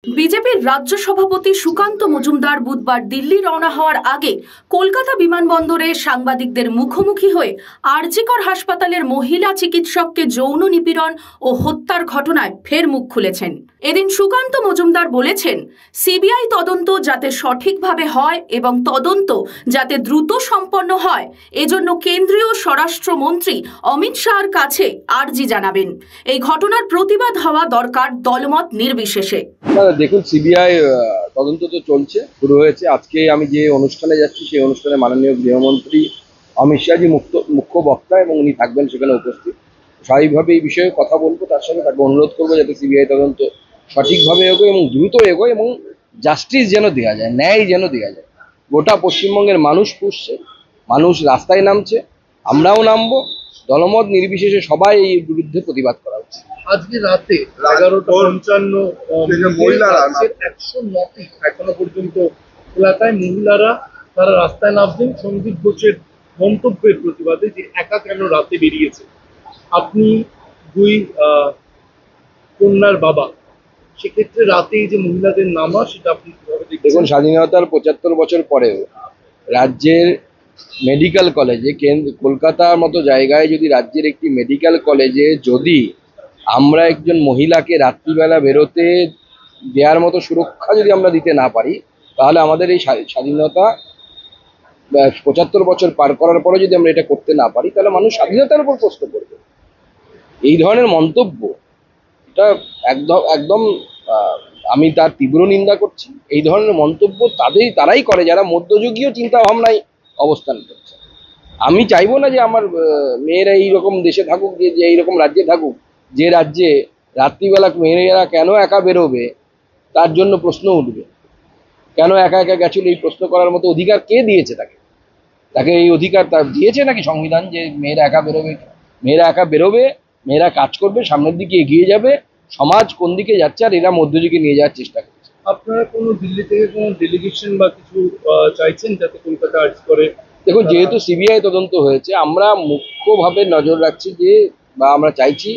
বিজেপির রাজ্য সভাপতি সুকান্ত মজুমদার বুধবার দিল্লি রওনা হওয়ার আগে কলকাতা বিমানবন্দরে সাংবাদিকদের মুখোমুখি হয়ে আরজিকর হাসপাতালের মহিলা চিকিৎসককে যৌন নিপীড়ন ও হত্যার ঘটনায় ফের মুখ খুলেছেন। এদিন সুকান্ত মজুমদার বলেছেন, সিবিআই তদন্ত যাতে সঠিকভাবে হয় এবং তদন্ত যাতে দ্রুত সম্পন্ন হয়, এজন্য কেন্দ্রীয় স্বরাষ্ট্রমন্ত্রী অমিত শাহর কাছে আর্জি জানাবেন। এই ঘটনার প্রতিবাদ হওয়া দরকার দলমত নির্বিশেষে। দেখুন, সিবিআই তদন্ত তো চলছে, শুরু হয়েছে। আজকে আমি যে অনুষ্ঠানে যাচ্ছি সেই অনুষ্ঠানে মাননীয় গৃহমন্ত্রী অমিত শাহজি মুখ্য বক্তা এবং উনি থাকবেন সেখানে উপস্থিত। স্বাভাবিকভাবে এই বিষয়ে কথা বলবো, তার সঙ্গে তাকে অনুরোধ করবো যাতে সিবিআই তদন্ত সঠিকভাবে এগোয় এবং দ্রুত এগোয় এবং জাস্টিস যেন দেওয়া যায়, ন্যায় যেন দেওয়া যায়। গোটা পশ্চিমবঙ্গের মানুষ পুষছে, মানুষ রাস্তায় নামছে, আমরাও নামবো। দলমত নির্বিশেষে সবাই এই বিরুদ্ধে প্রতিবাদ করা উচিত। আজকে রাতে 11:55 মহিলারা 109টি এখনো পর্যন্ত এলাকায় মহিলারা তারা রাস্তায় নামছেন সন্দীপ ঘোষের মন্তব্যের প্রতিবাদে যে একা কেন রাতে বেরিয়েছে। আপনি দুই কন্যার বাবা, সেক্ষেত্রে রাতে এই যে মহিলাদের নামা, সেটা আপনি কিভাবে দেখছেন? দেখুন, স্বাধীনতার 75 বছর পরেও রাজ্যের মেডিকেল কলেজে, কলকাতার মতো জায়গায় যদি রাজ্যের একটি মেডিকেল কলেজে যদি আমরা একজন মহিলাকে রাত্রিবেলা বেরোতে দেওয়ার মতো সুরক্ষা যদি আমরা দিতে না পারি, তাহলে আমাদের এই স্বাধীনতা 75 বছর পার করার পরে যদি আমরা এটা করতে না পারি, তাহলে মানুষ স্বাধীনতার উপর প্রশ্ন করবে। এই ধরনের মন্তব্য, এটা একদম আমি তার তীব্র নিন্দা করছি। এই ধরনের মন্তব্য তারাই করে যারা মধ্যযুগীয় চিন্তা ভাবনায় অবস্থান করছে। আমি চাইবো না যে আমার মেয়েরা এইরকম দেশে থাকুক, যে এইরকম রাজ্যে থাকুক, যে রাজ্যে রাত্রিবেলা মেয়েরা কেন একা বেরোবে তার জন্য প্রশ্ন উঠবে। কেন একা একা গেছিল এই প্রশ্ন করার মতো অধিকার কে দিয়েছে তাকে? তাকে এই অধিকার তার দিয়েছে নাকি সংবিধান, যে মেয়েরা একা বেরোবে? মেয়েরা একা বেরোবে, মেয়েরা কাজ করবে, সামনের দিকে এগিয়ে যাবে। সমাজ কোন দিকে যাচ্ছে আর এরা মধ্যযুগে নিয়ে যাওয়ার চেষ্টা করছে। আপনারা কোনো দিল্লি থেকে কোনো ডেলিগেশন বা কিছু চাইছেন যাতে কলকাতা আর্জ করে? দেখুন, যেহেতু সিবিআই তদন্ত হয়েছে, আমরা মুখ্যভাবে নজর রাখছি যে, বা আমরা চাইছি,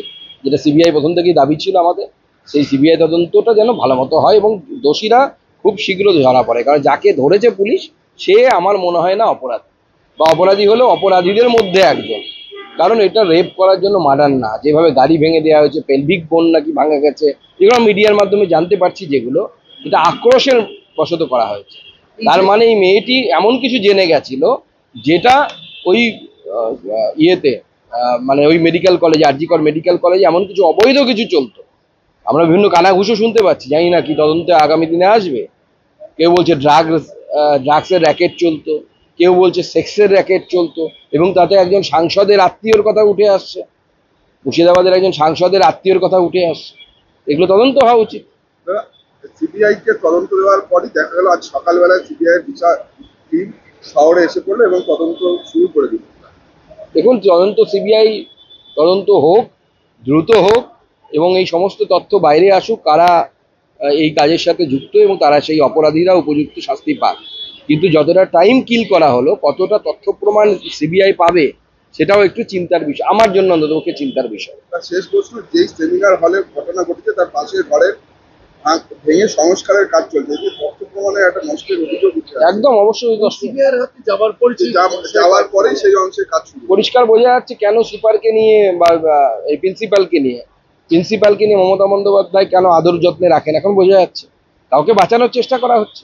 যেটা সিবিআই প্রথম থেকেই দাবি ছিল আমাদের, সেই সিবিআই তদন্তটা যেন ভালো মতো হয় এবং দোষীরা খুব শীঘ্র ধরা পড়ে। কারণ যাকে ধরেছে পুলিশ, সে আমার মনে হয় না অপরাধী, বা অপরাধী হলেও অপরাধীদের মধ্যে একজন। কারণ এটা রেপ করার জন্য মার্ডার না। যেভাবে গাড়ি ভেঙে দেওয়া হয়েছে, পেলভিক বোন নাকি ভাঙা গেছে, যেগুলো মিডিয়ার মাধ্যমে জানতে পারছি, যেগুলো এটা আক্রোশের বশত করা হয়েছে। তার মানে এই মেয়েটি এমন কিছু জেনে গেছিল যেটা ওই ইয়েতে মানে ওই মেডিকেল কলেজে, আরজিকর মেডিকেল কলেজে এমন কিছু অবৈধ কিছু চলতো। আমরা বিভিন্ন কানাঘুষো শুনতে পাচ্ছি, জানি না কি তদন্তে আগামী দিনে আসবে। কেউ বলছে ড্রাগসের র্যাকেট চলতো, কেউ বলছে সেক্সের র্যাকেট চলতো, এবং তাতে একজন সাংসদের আত্মীয়র কথা উঠে আসছে, মুর্শিদাবাদের একজন সাংসদের আত্মীয়র কথা উঠে আসছে। এগুলো তদন্ত হওয়া উচিত। সিবিআই কে তদন্ত দেওয়ার পরই দেখা গেল আজ সকালবেলায় সিবিআই বিচার টিম শহরে এসে পড়লো এবং তদন্ত শুরু করে দিল। দেখুন, সিবিআই তদন্ত হোক, দ্রুত হোক, এবং এই সমস্ত তথ্য বাইরে আসুক কারা এই কাজের সাথে যুক্ত, এবং তারা সেই অপরাধীরা উপযুক্ত শাস্তি পাক। কিন্তু যতটা টাইম কিল করা হলো, কতটা তথ্য প্রমাণ সিবিআই পাবে, সেটাও একটু চিন্তার বিষয়, আমার জন্য অন্ততপক্ষে চিন্তার বিষয়। শেষ প্রশ্ন, যেই সেমিনার হলে ঘটনা ঘটেছে তার পাশের ঘরে ভেঙে সংস্কারের কাজ চলছে, যে তথ্য প্রমাণের একটা নষ্টের অভিযোগ উঠছে। একদম অবশ্যই সিবিআইয়ের হাতে যাওয়ার পরেই সেই অংশে কাজ শুরু। পরিষ্কার বোঝা যাচ্ছে কেন সুপারকে নিয়ে বা এই প্রিন্সিপালকে নিয়ে মমতা বন্দ্যোপাধ্যায় কেন আদর যত্নে রাখেন, এখন বোঝা যাচ্ছে। কাউকে বাঁচানোর চেষ্টা করা হচ্ছে।